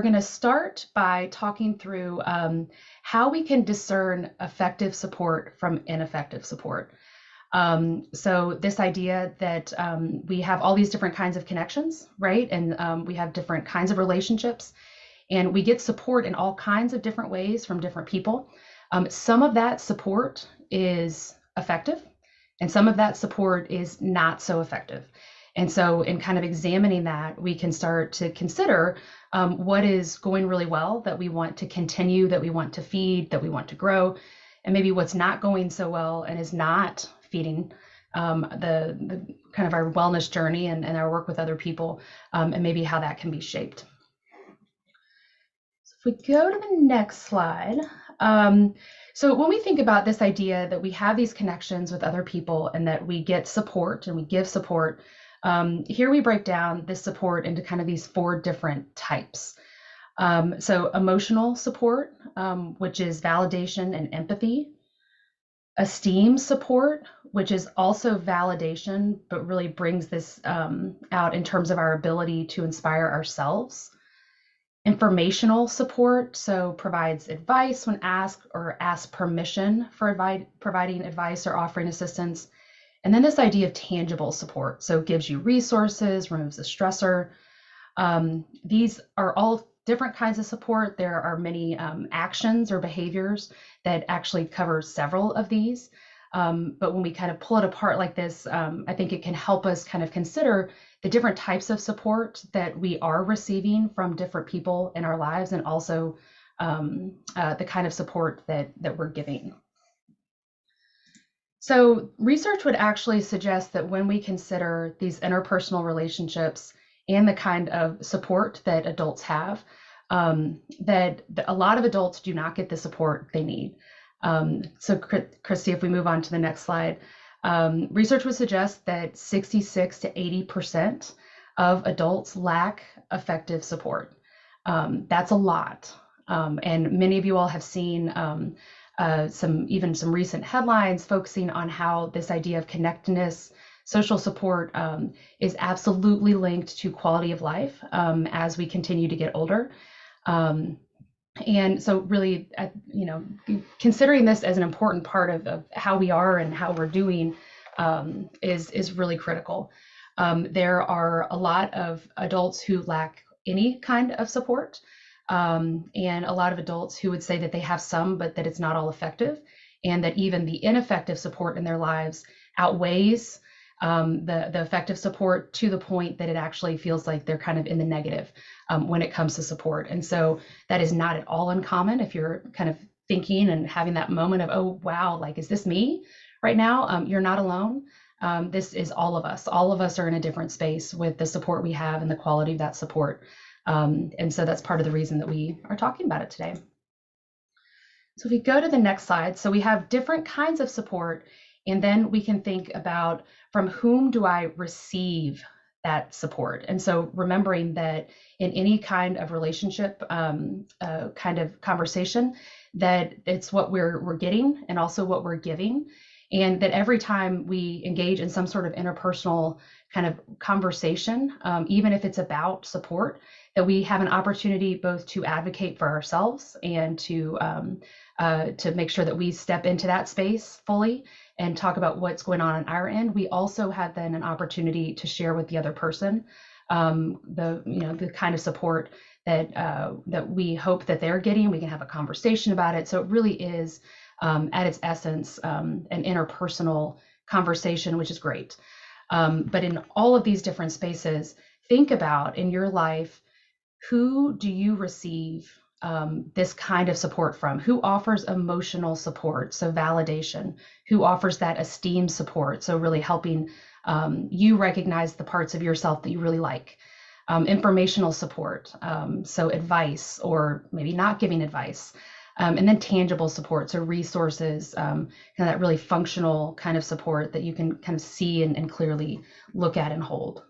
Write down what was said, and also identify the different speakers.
Speaker 1: We're going to start by talking through how we can discern effective support from ineffective support. So this idea that we have all these different kinds of connections, right? And we have different kinds of relationships, and we get support in all kinds of different ways from different people. Some of that support is effective, and some of that support is not so effective. And so in kind of examining that, we can start to consider what is going really well that we want to continue, that we want to feed, that we want to grow, and maybe what's not going so well and is not feeding the kind of our wellness journey and our work with other people, and maybe how that can be shaped. So if we go to the next slide. So when we think about this idea that we have these connections with other people and that we get support and we give support, here we break down this support into kind of these 4 different types. So emotional support, which is validation and empathy. Esteem support, which is also validation, but really brings this out in terms of our ability to inspire ourselves. Informational support, so provides advice when asked or asks permission for providing advice or offering assistance. And then this idea of tangible support, so gives you resources, removes a stressor. These are all different kinds of support. There are many actions or behaviors that actually cover several of these. But when we kind of pull it apart like this, I think it can help us kind of consider the different types of support that we are receiving from different people in our lives, and also the kind of support that we're giving. So research would actually suggest that when we consider these interpersonal relationships and the kind of support that adults have, that a lot of adults do not get the support they need. So Christy, if we move on to the next slide, research would suggest that 66 to 80% of adults lack effective support. That's a lot. And many of you all have seen some recent headlines focusing on how this idea of connectedness, social support is absolutely linked to quality of life as we continue to get older. And so really, considering this as an important part of how we are and how we're doing is really critical. There are a lot of adults who lack any kind of support, and a lot of adults who would say that they have some, but that it's not all effective, and that even the ineffective support in their lives outweighs the effective support to the point that it actually feels like they're kind of in the negative when it comes to support. And so that is not at all uncommon if you're kind of thinking and having that moment of, oh, wow, like, is this me right now? You're not alone. This is all of us. All of us are in a different space with the support we have and the quality of that support. And so that's part of the reason that we are talking about it today. So if we go to the next slide, so we have different kinds of support, and then we can think about from whom do I receive that support? And so remembering that in any kind of relationship, kind of conversation, that it's what we're getting and also what we're giving. And that every time we engage in some sort of interpersonal kind of conversation, even if it's about support, that we have an opportunity both to advocate for ourselves and to make sure that we step into that space fully and talk about what's going on our end. We also have then an opportunity to share with the other person the kind of support that we hope that they're getting. We can have a conversation about it. So it really is at its essence an interpersonal conversation, which is great. But in all of these different spaces, think about in your life, who do you receive this kind of support from? Who offers emotional support, so validation? Who offers that esteem support, so really helping you recognize the parts of yourself that you really like? Informational support, so advice or maybe not giving advice. And then tangible support, so resources, kind of that really functional kind of support that you can kind of see and clearly look at and hold.